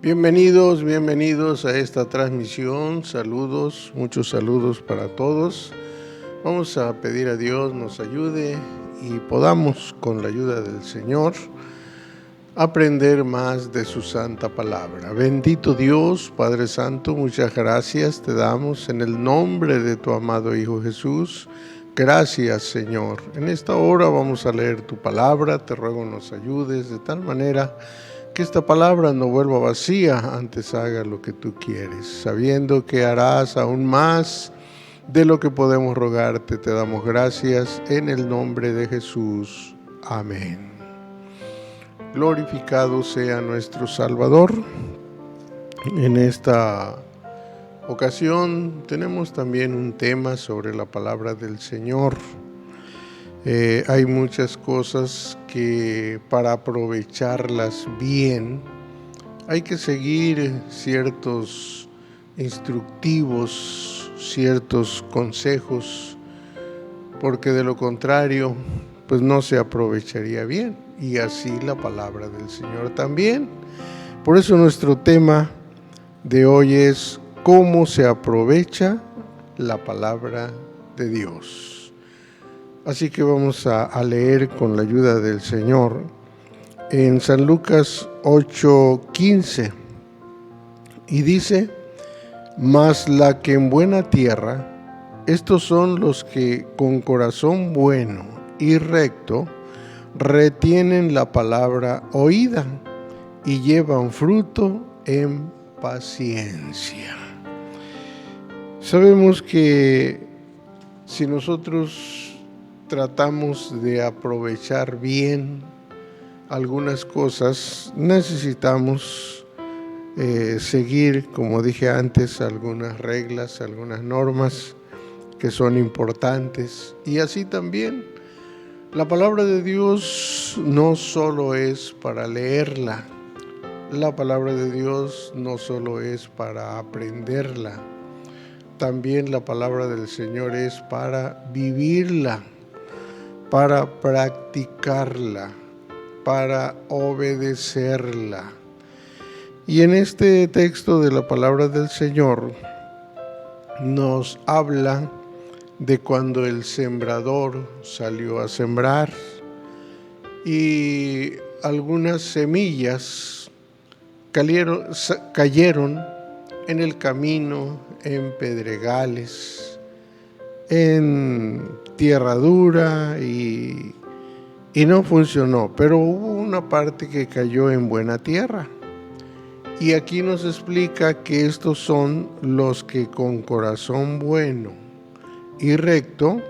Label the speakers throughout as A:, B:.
A: Bienvenidos a esta transmisión. Saludos, muchos saludos para todos. Vamos a pedir a Dios nos ayude y podamos, con la ayuda del Señor, aprender más de su santa palabra. Bendito Dios, Padre Santo, muchas gracias te damos en el nombre de tu amado Hijo Jesús. Gracias, Señor. En esta hora vamos a leer tu palabra. Te ruego nos ayudes de tal manera que esta palabra no vuelva vacía, antes haga lo que tú quieres, sabiendo que harás aún más de lo que podemos rogarte. Te damos gracias en el nombre de Jesús. Amén. Glorificado sea nuestro Salvador. En esta ocasión tenemos también un tema sobre la palabra del Señor. Hay muchas cosas que para aprovecharlas bien hay que seguir ciertos instructivos, ciertos consejos, porque de lo contrario pues no se aprovecharía bien, y así la palabra del Señor también. Por eso nuestro tema de hoy es cómo se aprovecha la palabra de Dios. Así que vamos a leer con la ayuda del Señor en San Lucas 8:15. Y dice: mas la que en buena tierra, estos son los que con corazón bueno y recto retienen la palabra oída y llevan fruto en paciencia. Sabemos que si nosotros tratamos de aprovechar bien algunas cosas, necesitamos seguir, como dije antes, algunas reglas, algunas normas que son importantes. Y así también la palabra de Dios no solo es para leerla, la palabra de Dios no solo es para aprenderla, también la palabra del Señor es para vivirla, para practicarla, para obedecerla. Y en este texto de la palabra del Señor nos habla de cuando el sembrador salió a sembrar y algunas semillas cayeron en el camino, en pedregales, en tierra dura y no funcionó, pero hubo una parte que cayó en buena tierra. Y aquí nos explica que estos son los que con corazón bueno y recto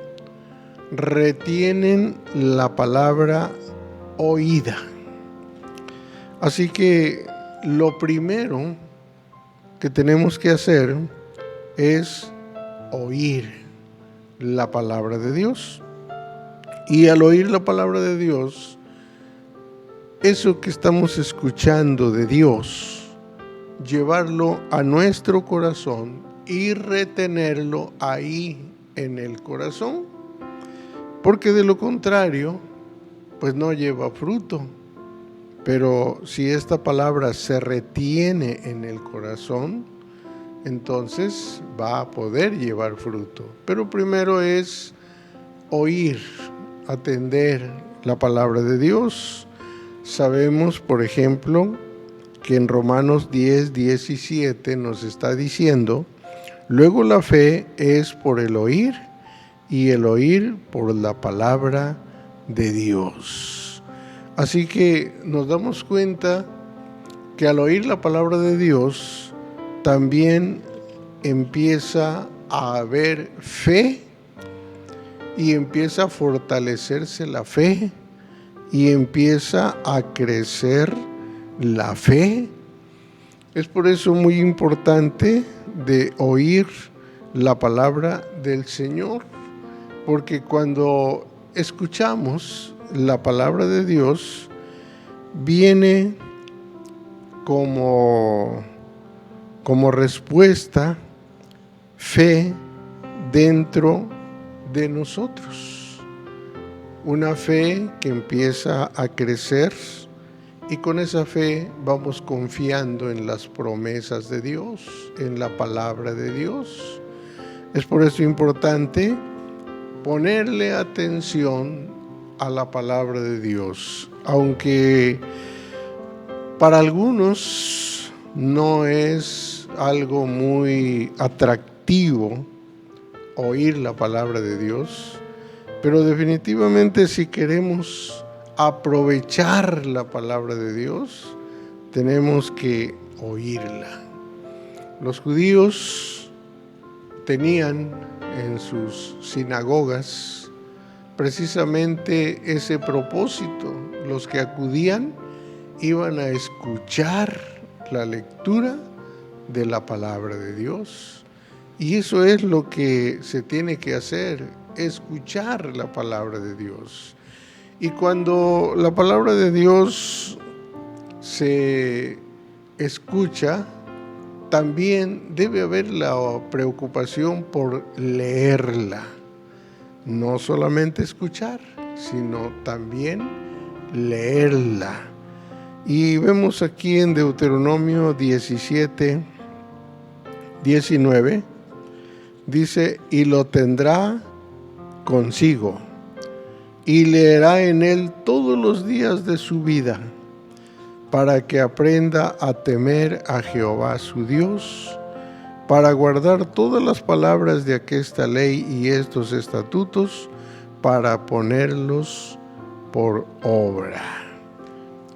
A: retienen la palabra oída. Así que lo primero que tenemos que hacer es oír la palabra de Dios. Y al oír la palabra de Dios, eso que estamos escuchando de Dios, llevarlo a nuestro corazón y retenerlo ahí en el corazón, porque de lo contrario pues no lleva fruto. Pero si esta palabra se retiene en el corazón, entonces va a poder llevar fruto. Pero primero es oír, atender la palabra de Dios. Sabemos, por ejemplo, que en Romanos 10:17 nos está diciendo: luego la fe es por el oír, y el oír por la palabra de Dios. Así que nos damos cuenta que al oír la palabra de Dios también empieza a haber fe, y empieza a fortalecerse la fe, y empieza a crecer la fe. Es por eso muy importante de oír la palabra del Señor, porque cuando escuchamos la palabra de Dios, viene como respuesta fe dentro de nosotros. Una fe que empieza a crecer y con esa fe vamos confiando en las promesas de Dios, en la palabra de Dios. Es por eso importante ponerle atención a la palabra de Dios, aunque para algunos no es algo muy atractivo oír la palabra de Dios, pero definitivamente si queremos aprovechar la palabra de Dios, tenemos que oírla. Los judíos tenían en sus sinagogas precisamente ese propósito. Los que acudían iban a escuchar la lectura de la palabra de Dios. Y eso es lo que se tiene que hacer, escuchar la palabra de Dios. Y cuando la palabra de Dios se escucha, también debe haber la preocupación por leerla. No solamente escuchar, sino también leerla. Y vemos aquí en Deuteronomio 17, 19, dice, y lo tendrá consigo, y leerá en él todos los días de su vida, para que aprenda a temer a Jehová su Dios, para guardar todas las palabras de aquesta ley y estos estatutos, para ponerlos por obra.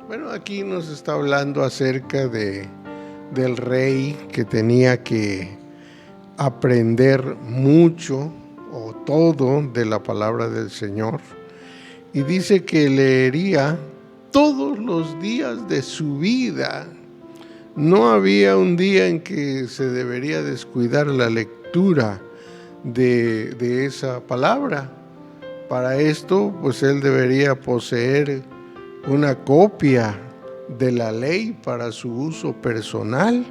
A: Bueno, aquí nos está hablando acerca del rey que tenía que aprender mucho o todo de la palabra del Señor, y dice que leería todos los días de su vida. No había un día en que se debería descuidar la lectura de esa palabra. Para esto, pues él debería poseer una copia de la ley para su uso personal.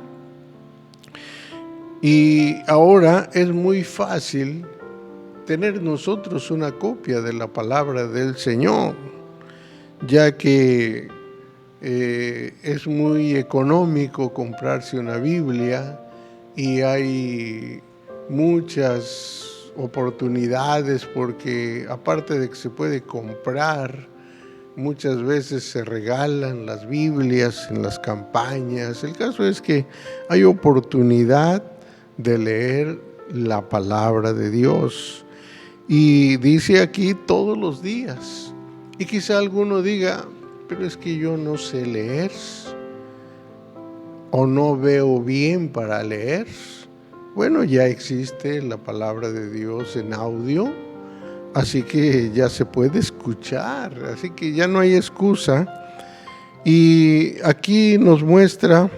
A: Y ahora es muy fácil tener nosotros una copia de la palabra del Señor, ya que es muy económico comprarse una Biblia y hay muchas oportunidades, porque aparte de que se puede comprar, muchas veces se regalan las Biblias en las campañas. El caso es que hay oportunidad de leer la palabra de Dios, y dice aquí todos los días. Y quizá alguno diga, pero es que yo no sé leer o no veo bien para leer. Bueno, ya existe la palabra de Dios en audio, así que ya se puede escuchar, así que ya no hay excusa. Y aquí nos muestra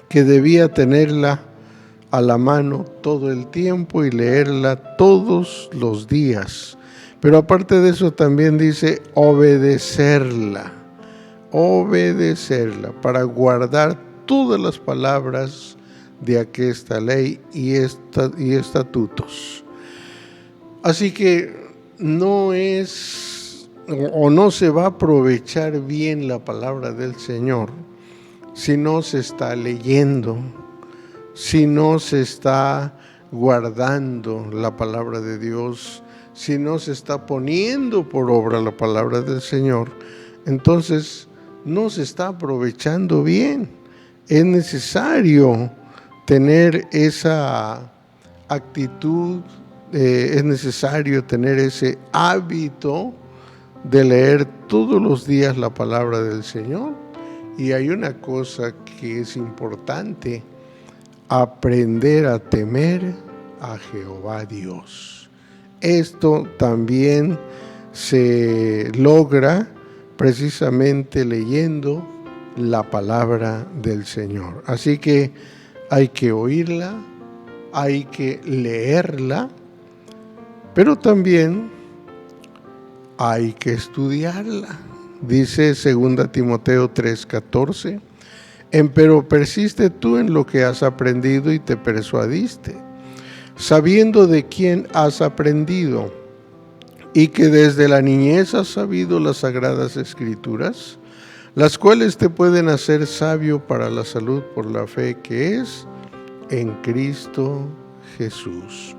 A: que debía tenerla a la mano todo el tiempo y leerla todos los días. Pero aparte de eso también dice obedecerla para guardar todas las palabras de aquesta ley y estatutos. Así que no es o no se va a aprovechar bien la palabra del Señor si no se está leyendo, si no se está guardando la palabra de Dios, si no se está poniendo por obra la palabra del Señor. Entonces no se está aprovechando bien. Es necesario tener esa actitud, es necesario tener ese hábito de leer todos los días la palabra del Señor. Y hay una cosa que es importante: aprender a temer a Jehová Dios. Esto también se logra precisamente leyendo la palabra del Señor. Así que hay que oírla, hay que leerla, pero también hay que estudiarla. Dice 2 Timoteo 3:14, empero persiste tú en lo que has aprendido y te persuadiste, sabiendo de quién has aprendido, y que desde la niñez has sabido las sagradas escrituras, las cuales te pueden hacer sabio para la salud por la fe que es en Cristo Jesús.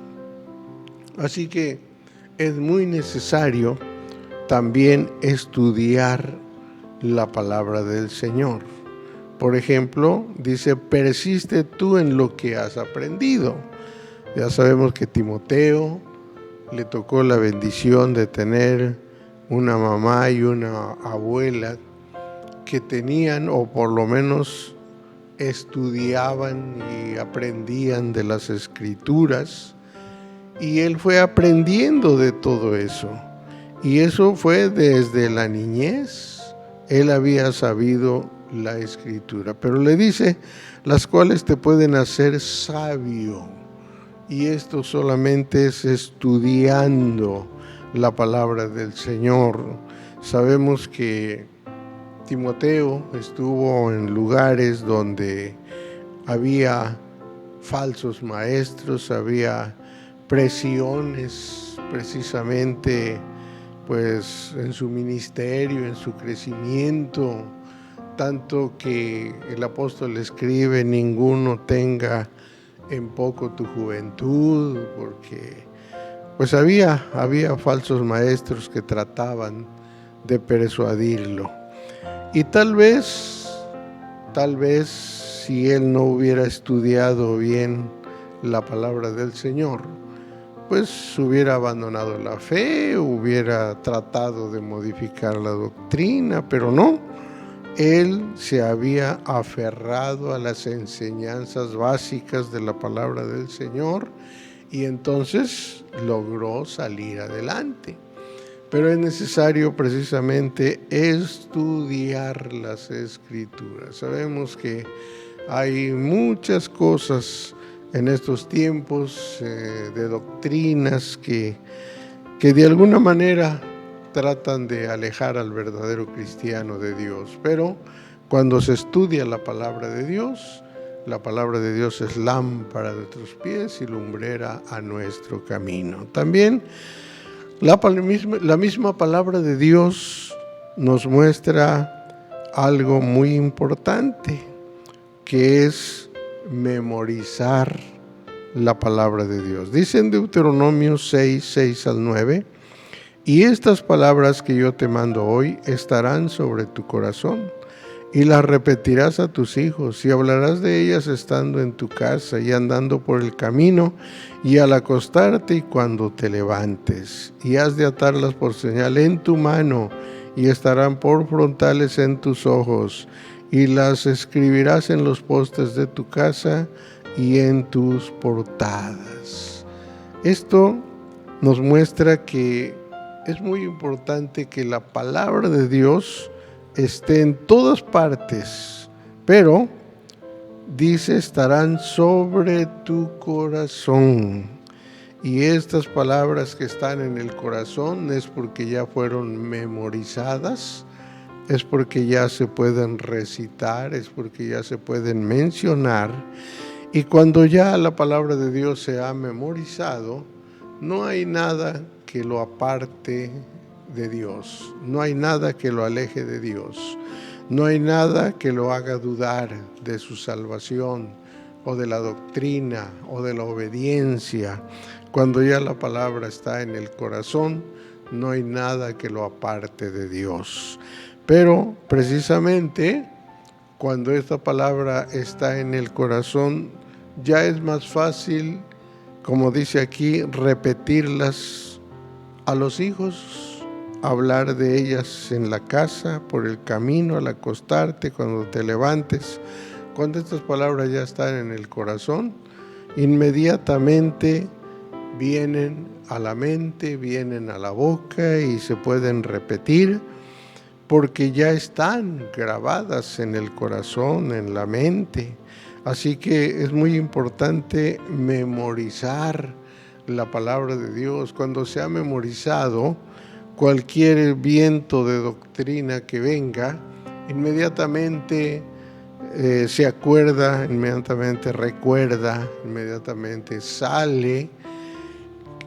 A: Así que es muy necesario también estudiar la palabra del Señor. Por ejemplo, dice, persiste tú en lo que has aprendido. Ya sabemos que Timoteo le tocó la bendición de tener una mamá y una abuela que tenían, o por lo menos estudiaban y aprendían de las Escrituras, y él fue aprendiendo de todo eso. Y eso fue desde la niñez. Él había sabido la Escritura, pero le dice, las cuales te pueden hacer sabio. Y esto solamente es estudiando la palabra del Señor. Sabemos que Timoteo estuvo en lugares donde había falsos maestros, había presiones precisamente pues en su ministerio, en su crecimiento, tanto que el apóstol escribe, ninguno tenga en poco tu juventud, porque pues había falsos maestros que trataban de persuadirlo. Y tal vez si él no hubiera estudiado bien la palabra del Señor, pues hubiera abandonado la fe, hubiera tratado de modificar la doctrina, pero no. Él se había aferrado a las enseñanzas básicas de la palabra del Señor y entonces logró salir adelante. Pero es necesario precisamente estudiar las Escrituras. Sabemos que hay muchas cosas en estos tiempos de doctrinas que de alguna manera tratan de alejar al verdadero cristiano de Dios. Pero cuando se estudia la palabra de Dios es lámpara de nuestros pies y lumbrera a nuestro camino. También la misma palabra de Dios nos muestra algo muy importante, que es memorizar la palabra de Dios. Dice en Deuteronomio 6 al 9, y estas palabras que yo te mando hoy estarán sobre tu corazón, y las repetirás a tus hijos, y hablarás de ellas estando en tu casa y andando por el camino, y al acostarte y cuando te levantes, y has de atarlas por señal en tu mano, y estarán por frontales en tus ojos, y las escribirás en los postes de tu casa y en tus portadas. Esto nos muestra que es muy importante que la palabra de Dios esté en todas partes, pero dice, estarán sobre tu corazón. Y estas palabras que están en el corazón es porque ya fueron memorizadas, es porque ya se pueden recitar, es porque ya se pueden mencionar. Y cuando ya la palabra de Dios se ha memorizado, no hay nada que lo aparte de Dios, no hay nada que lo aleje de Dios, no hay nada que lo haga dudar de su salvación o de la doctrina o de la obediencia. Cuando ya la palabra está en el corazón, no hay nada que lo aparte de Dios. Pero precisamente cuando esta palabra está en el corazón, ya es más fácil, como dice aquí, repetirlas a los hijos, hablar de ellas en la casa, por el camino, al acostarte, cuando te levantes. Cuando estas palabras ya están en el corazón, inmediatamente vienen a la mente, vienen a la boca y se pueden repetir, porque ya están grabadas en el corazón, en la mente. Así que es muy importante memorizar la palabra de Dios. Cuando se ha memorizado, cualquier viento de doctrina que venga, inmediatamente se acuerda, inmediatamente recuerda, inmediatamente sale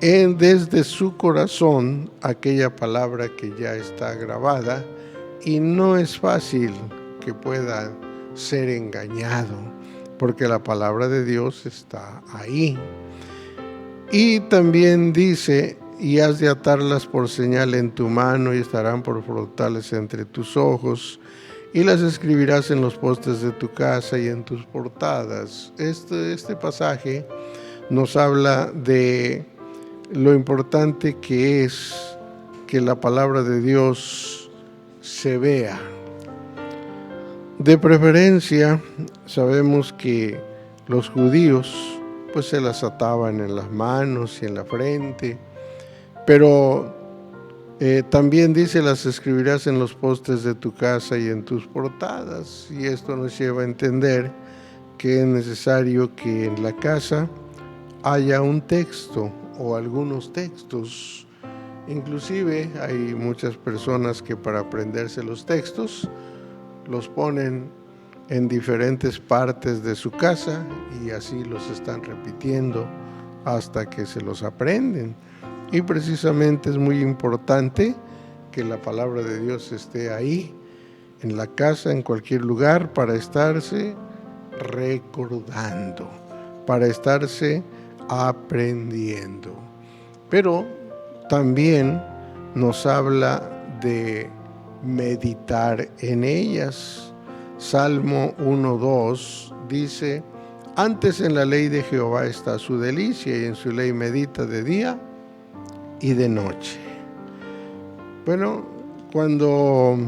A: desde su corazón aquella palabra que ya está grabada y no es fácil que pueda ser engañado, porque la palabra de Dios está ahí. Y también dice: y has de atarlas por señal en tu mano y estarán por frontales entre tus ojos, y las escribirás en los postes de tu casa y en tus portadas. Este pasaje nos habla de lo importante que es que la palabra de Dios se vea. De preferencia, sabemos que los judíos pues se las ataban en las manos y en la frente, pero también dice: las escribirás en los postes de tu casa y en tus portadas. Y esto nos lleva a entender que es necesario que en la casa haya un texto o algunos textos. Inclusive hay muchas personas que para aprenderse los textos los ponen en diferentes partes de su casa y así los están repitiendo hasta que se los aprenden. Y precisamente es muy importante que la palabra de Dios esté ahí, en la casa, en cualquier lugar, para estarse recordando, para estarse aprendiendo. Pero también nos habla de meditar en ellas. Salmo 1:2 dice: antes en la ley de Jehová está su delicia, y en su ley medita de día y de noche. Bueno, cuando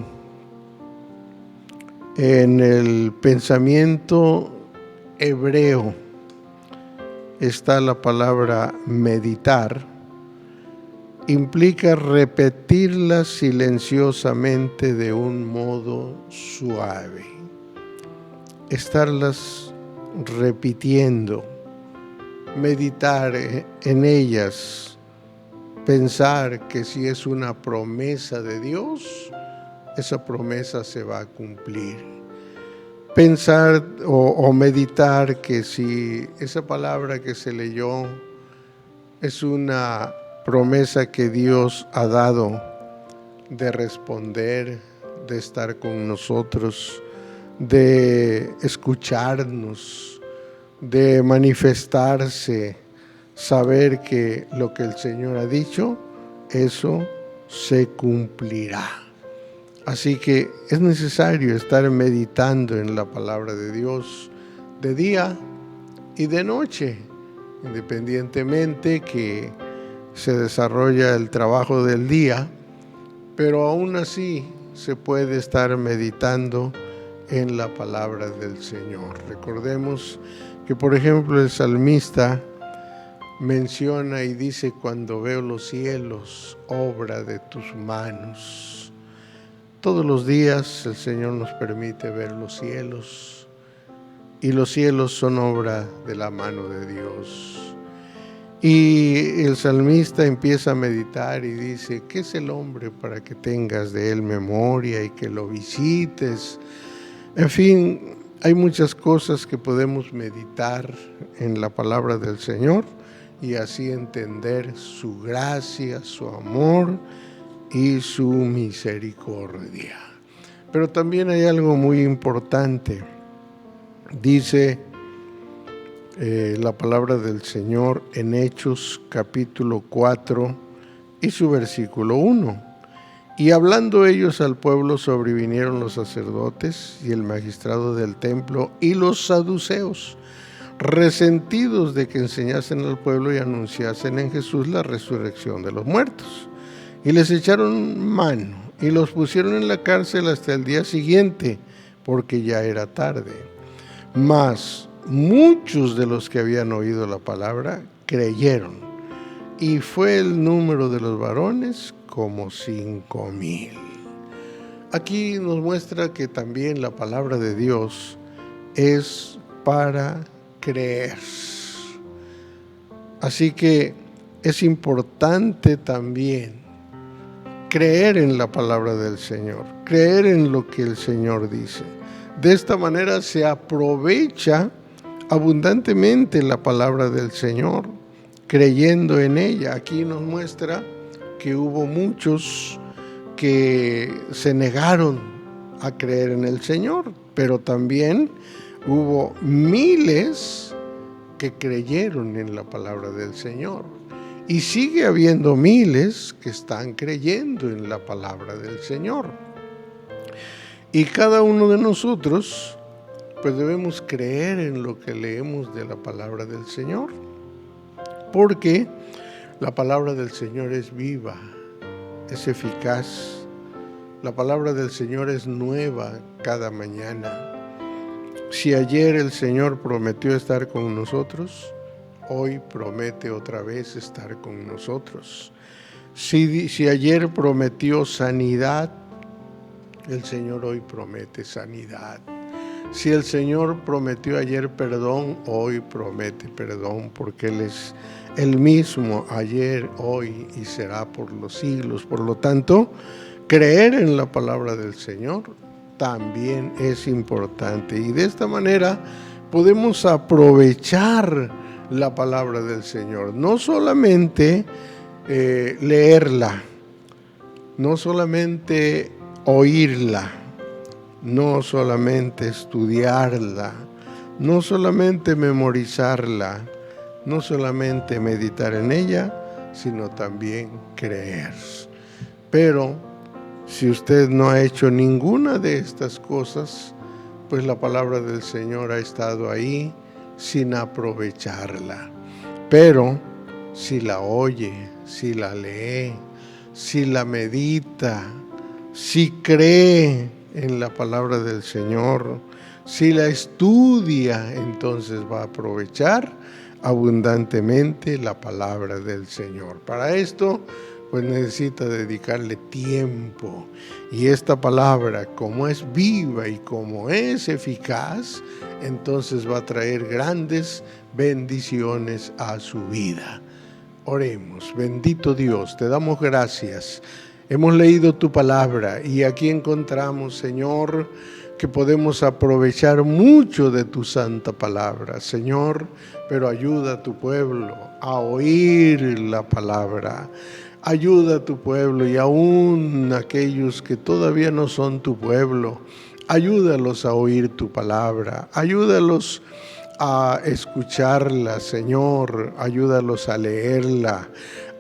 A: en el pensamiento hebreo está la palabra meditar, implica repetirla silenciosamente de un modo suave, estarlas repitiendo, meditar en ellas, pensar que si es una promesa de Dios, esa promesa se va a cumplir. Pensar o meditar que si esa palabra que se leyó es una promesa que Dios ha dado de responder, de estar con nosotros, de escucharnos, de manifestarse, saber que lo que el Señor ha dicho, eso se cumplirá. Así que es necesario estar meditando en la palabra de Dios de día y de noche, independientemente que se desarrolla el trabajo del día, pero aún así se puede estar meditando en la palabra del Señor. Recordemos que, por ejemplo, el salmista menciona y dice: cuando veo los cielos, obra de tus manos. Todos los días el Señor nos permite ver los cielos, y los cielos son obra de la mano de Dios. Y el salmista empieza a meditar y dice: ¿qué es el hombre para que tengas de él memoria y que lo visites? En fin, hay muchas cosas que podemos meditar en la palabra del Señor y así entender su gracia, su amor y su misericordia. Pero también hay algo muy importante. Dice la palabra del Señor en Hechos capítulo 4 y su versículo 1. Y hablando ellos al pueblo, sobrevinieron los sacerdotes y el magistrado del templo y los saduceos, resentidos de que enseñasen al pueblo y anunciasen en Jesús la resurrección de los muertos. Y les echaron mano y los pusieron en la cárcel hasta el día siguiente, porque ya era tarde. Mas muchos de los que habían oído la palabra creyeron, y fue el número de los varones como 5,000. Aquí nos muestra que también la palabra de Dios es para creer. Así que es importante también creer en la palabra del Señor, creer en lo que el Señor dice. De esta manera se aprovecha abundantemente la palabra del Señor, creyendo en ella. Aquí nos muestra que hubo muchos que se negaron a creer en el Señor, pero también hubo miles que creyeron en la palabra del Señor. Y sigue habiendo miles que están creyendo en la palabra del Señor. Y cada uno de nosotros, pues debemos creer en lo que leemos de la palabra del Señor. Porque la palabra del Señor es viva, es eficaz. La palabra del Señor es nueva cada mañana. Si ayer el Señor prometió estar con nosotros, hoy promete otra vez estar con nosotros. Si ayer prometió sanidad, el Señor hoy promete sanidad. Si el Señor prometió ayer perdón, hoy promete perdón, porque Él es el mismo ayer, hoy y será por los siglos. Por lo tanto, creer en la palabra del Señor también es importante. Y de esta manera podemos aprovechar la palabra del Señor. No solamente leerla, no solamente oírla, no solamente estudiarla, no solamente memorizarla, no solamente meditar en ella, sino también creer. Pero si usted no ha hecho ninguna de estas cosas, pues la palabra del Señor ha estado ahí sin aprovecharla. Pero si la oye, si la lee, si la medita, si cree en la palabra del Señor, si la estudia, entonces va a aprovechar abundantemente la palabra del Señor. Para esto, pues necesita dedicarle tiempo. Y esta palabra, como es viva y como es eficaz, entonces va a traer grandes bendiciones a su vida. Oremos. Bendito Dios, te damos gracias. Hemos leído tu palabra y aquí encontramos, Señor, que podemos aprovechar mucho de tu santa palabra, Señor, pero ayuda a tu pueblo a oír la palabra. Ayuda a tu pueblo y aún aquellos que todavía no son tu pueblo, ayúdalos a oír tu palabra, ayúdalos a escucharla, Señor, ayúdalos a leerla.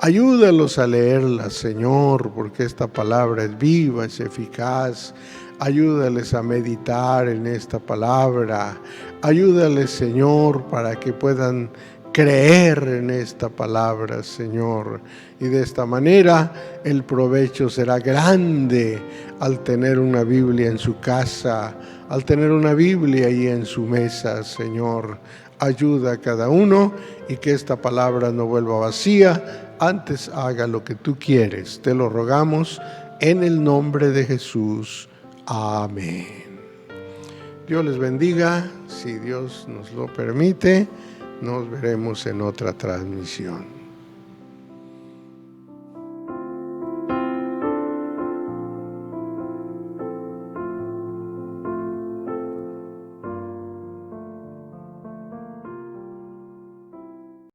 A: Ayúdalos a leerla, Señor, porque esta palabra es viva, es eficaz. Ayúdales a meditar en esta palabra. Ayúdales, Señor, para que puedan creer en esta palabra, Señor. Y de esta manera el provecho será grande al tener una Biblia en su casa, al tener una Biblia ahí en su mesa, Señor. Ayuda a cada uno y que esta palabra no vuelva vacía, antes haga lo que tú quieres. Te lo rogamos en el nombre de Jesús. Amén. Dios les bendiga. Si Dios nos lo permite, nos veremos en otra transmisión.